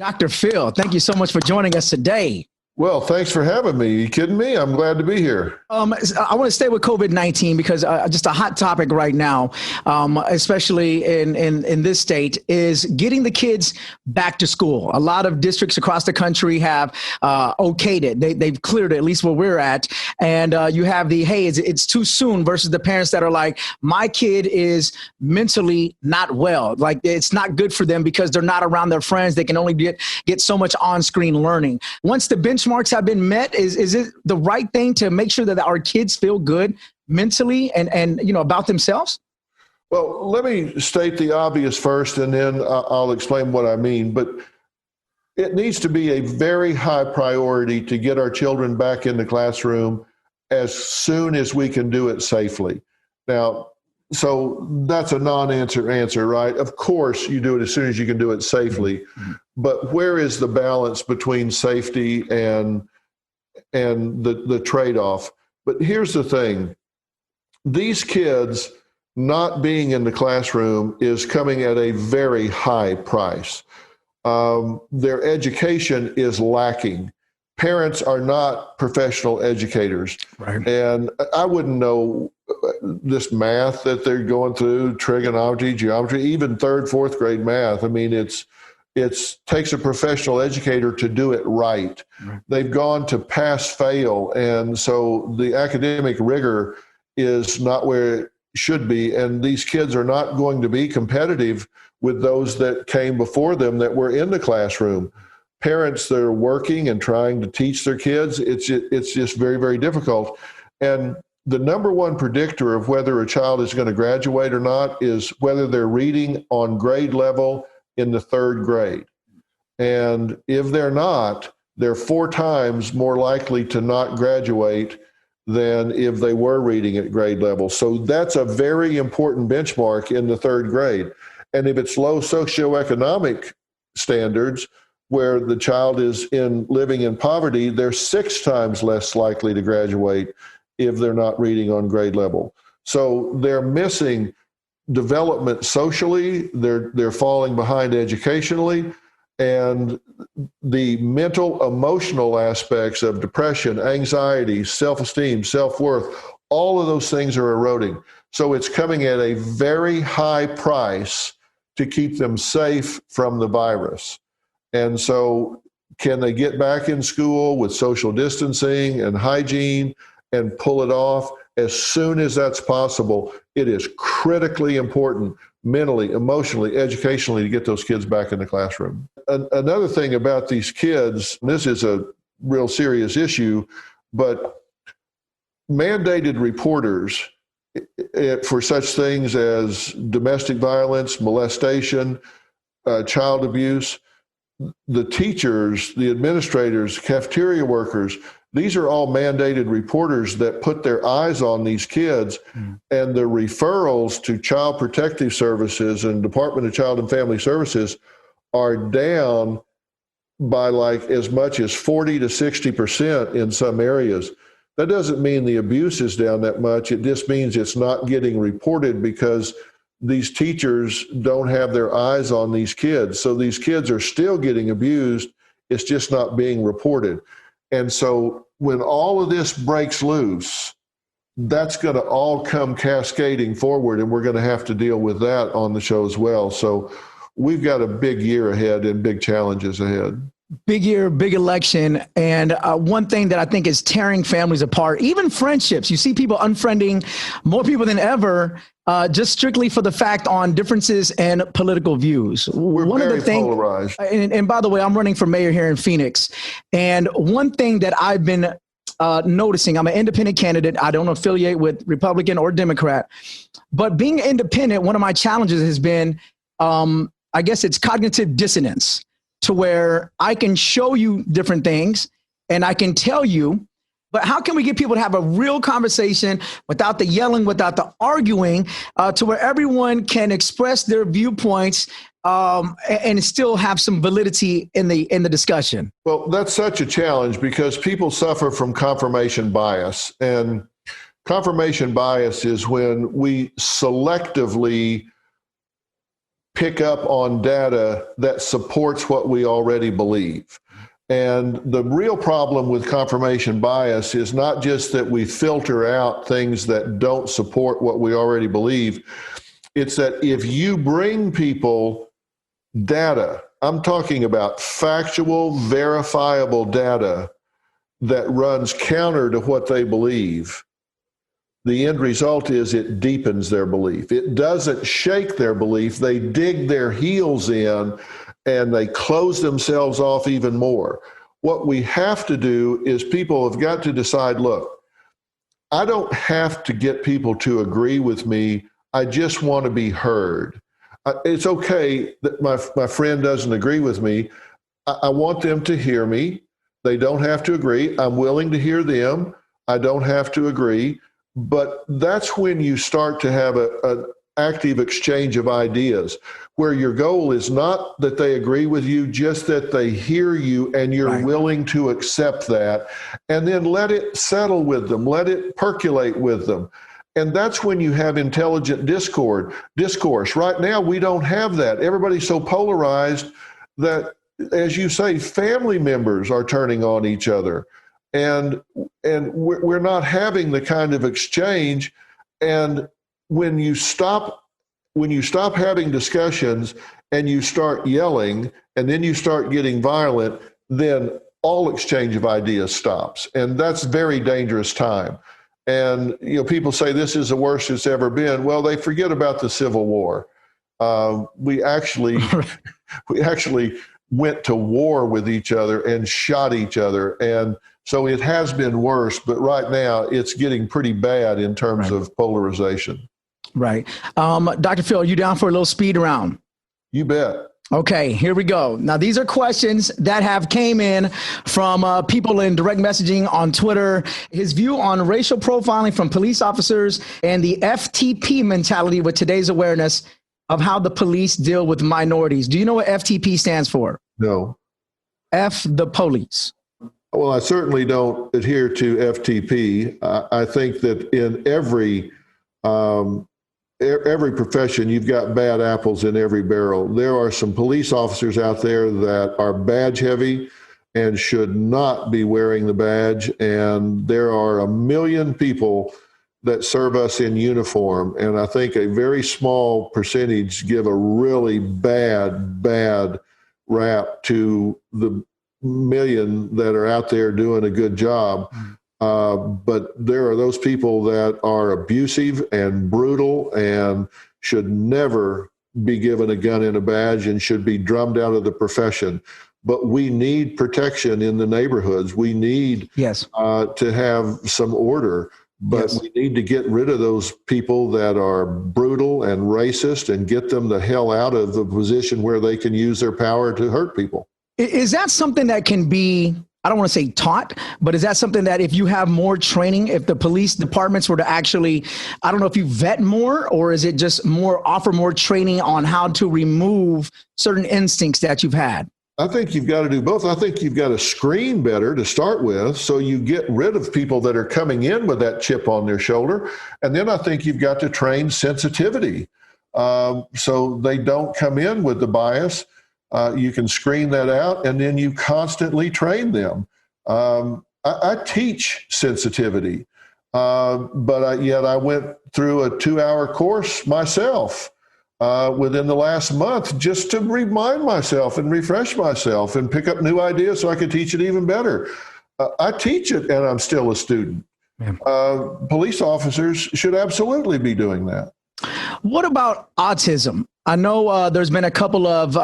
Dr. Phil, thank you so much for joining us today. Well, thanks for having me. You kidding me? I'm glad to be here. I want to stay with COVID-19 because just a hot topic right now, especially in this state, is getting the kids back to school. A lot of districts across the country have okayed it. They've cleared it, at least where we're at. And you have hey, it's too soon versus the parents that are like, my kid is mentally not well. Like, it's not good for them because they're not around their friends. They can only get so much on-screen learning. Once the benchmarks have been met, is it the right thing to make sure that our kids feel good mentally and about themselves? Well, let me state the obvious first, and then I'll explain what I mean. But it needs to be a very high priority to get our children back in the classroom as soon as we can do it safely. Now, so that's a non-answer, right? Of course, you do it as soon as you can do it safely. Mm-hmm. But where is the balance between safety and the trade-off? But here's the thing. These kids not being in the classroom is coming at a very high price. Their education is lacking. Parents are not professional educators. Right. And I wouldn't know this math that they're going through, trigonometry, geometry, even third, fourth grade math. I mean, it takes a professional educator to do it right. Right. They've gone to pass fail. And so the academic rigor is not where it should be. And these kids are not going to be competitive with those that came before them that were in the classroom. Parents that are working and trying to teach their kids, it's just very, very difficult. And the number one predictor of whether a child is going to graduate or not is whether they're reading on grade level in the third grade. And if they're not, they're 4 times more likely to not graduate than if they were reading at grade level. So that's a very important benchmark in the third grade. And if it's low socioeconomic standards, where the child is living in poverty, they're 6 times less likely to graduate if they're not reading on grade level. So they're missing development socially, they're falling behind educationally, and the mental, emotional aspects of depression, anxiety, self-esteem, self-worth, all of those things are eroding. So it's coming at a very high price to keep them safe from the virus. And so can they get back in school with social distancing and hygiene and pull it off? As soon as that's possible, it is critically important mentally, emotionally, educationally to get those kids back in the classroom. Another thing about these kids, and this is a real serious issue, but mandated reporters for such things as domestic violence, molestation, child abuse, the teachers, the administrators, cafeteria workers, these are all mandated reporters that put their eyes on these kids. And the referrals to Child Protective Services and Department of Child and Family Services are down by like as much as 40 to 60% in some areas. That doesn't mean the abuse is down that much. It just means it's not getting reported because these teachers don't have their eyes on these kids. So these kids are still getting abused. It's just not being reported. And so when all of this breaks loose, that's going to all come cascading forward, and we're going to have to deal with that on the show as well. So we've got a big year ahead and big challenges ahead. Big year, big election. And one thing that I think is tearing families apart, even friendships. You see people unfriending more people than ever, just strictly for the fact on differences and political views. We're very polarized. And by the way, I'm running for mayor here in Phoenix. And one thing that I've been noticing, I'm an independent candidate. I don't affiliate with Republican or Democrat. But being independent, one of my challenges has been, I guess it's cognitive dissonance, to where I can show you different things and I can tell you, but how can we get people to have a real conversation without the yelling, without the arguing, to where everyone can express their viewpoints and still have some validity in the discussion? Well, that's such a challenge because people suffer from confirmation bias. And confirmation bias is when we selectively pick up on data that supports what we already believe. And the real problem with confirmation bias is not just that we filter out things that don't support what we already believe. It's that if you bring people data, I'm talking about factual, verifiable data that runs counter to what they believe, the end result is it deepens their belief. It doesn't shake their belief. They dig their heels in and they close themselves off even more. What we have to do is people have got to decide, look, I don't have to get people to agree with me. I just want to be heard. It's okay that my friend doesn't agree with me. I want them to hear me. They don't have to agree. I'm willing to hear them. I don't have to agree. But that's when you start to have an active exchange of ideas, where your goal is not that they agree with you, just that they hear you and you're willing to accept that, and then let it settle with them, let it percolate with them. And that's when you have intelligent discourse. Right now, we don't have that. Everybody's so polarized that, as you say, family members are turning on each other. And we're not having the kind of exchange. And when you stop having discussions and you start yelling and then you start getting violent, then all exchange of ideas stops. And that's a very dangerous time. And people say this is the worst it's ever been. Well, they forget about the Civil War. We actually went to war with each other and shot each other. And so it has been worse, but right now it's getting pretty bad in terms of polarization. Right. Dr. Phil, are you down for a little speed round? You bet. Okay, here we go. Now, these are questions that have came in from people in direct messaging on Twitter. His view on racial profiling from police officers and the FTP mentality with today's awareness of how the police deal with minorities. Do you know what FTP stands for? No. F the police. Well, I certainly don't adhere to FTP. I think that in every profession, you've got bad apples in every barrel. There are some police officers out there that are badge heavy and should not be wearing the badge. And there are a million people that serve us in uniform. And I think a very small percentage give a really bad rap to the million that are out there doing a good job. But there are those people that are abusive and brutal and should never be given a gun and a badge and should be drummed out of the profession. But we need protection in the neighborhoods. We need to have some order. But we need to get rid of those people that are brutal and racist and get them the hell out of the position where they can use their power to hurt people. Is that something that can be, I don't want to say taught, but is that something that if you have more training, if the police departments were to actually, I don't know if you vet more, or is it just offer more training on how to remove certain instincts that you've had? I think you've got to do both. I think you've got to screen better to start with, so you get rid of people that are coming in with that chip on their shoulder. And then I think you've got to train sensitivity so they don't come in with the bias. You can screen that out, and then you constantly train them. I teach sensitivity, but yet I went through a 2-hour course myself within the last month just to remind myself and refresh myself and pick up new ideas so I could teach it even better. I teach it, and I'm still a student. Police officers should absolutely be doing that. What about autism? I know there's been a couple of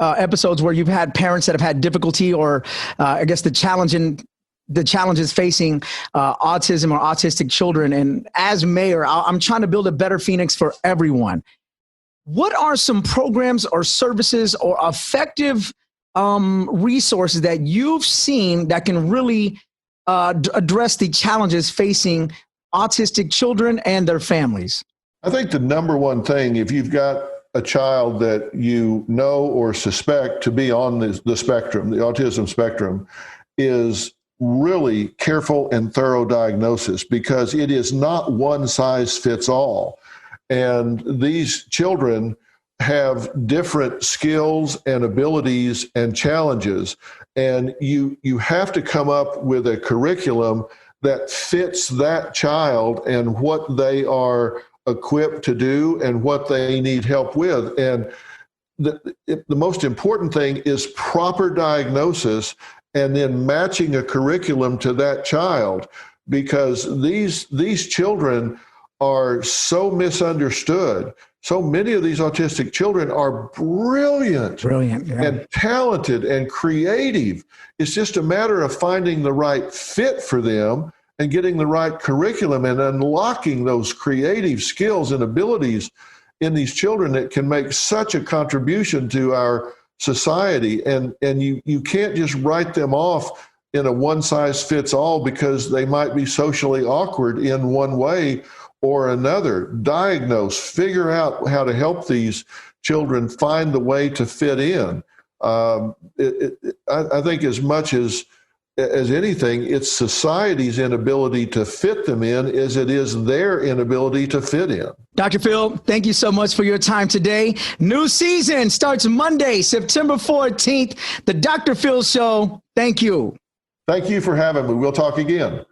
episodes where you've had parents that have had difficulty, or I guess the challenges facing autism or autistic children. And as mayor, I'm trying to build a better Phoenix for everyone. What are some programs or services or effective resources that you've seen that can really address the challenges facing autistic children and their families? I think the number one thing, if you've got a child that you know or suspect to be on the spectrum, the autism spectrum, is really careful and thorough diagnosis, because it is not one size fits all. And these children have different skills and abilities and challenges. And you have to come up with a curriculum that fits that child and what they are equipped to do and what they need help with. And the most important thing is proper diagnosis and then matching a curriculum to that child, because these children are so misunderstood. So many of these autistic children are brilliant yeah. and talented and creative. It's just a matter of finding the right fit for them and getting the right curriculum and unlocking those creative skills and abilities in these children that can make such a contribution to our society. And you can't just write them off in a one-size-fits-all because they might be socially awkward in one way or another. Diagnose, figure out how to help these children find the way to fit in. I think as much as anything, it's society's inability to fit them in as it is their inability to fit in. Dr. Phil, thank you so much for your time today. New season starts Monday, September 14th. The Dr. Phil Show. Thank you. Thank you for having me. We'll talk again.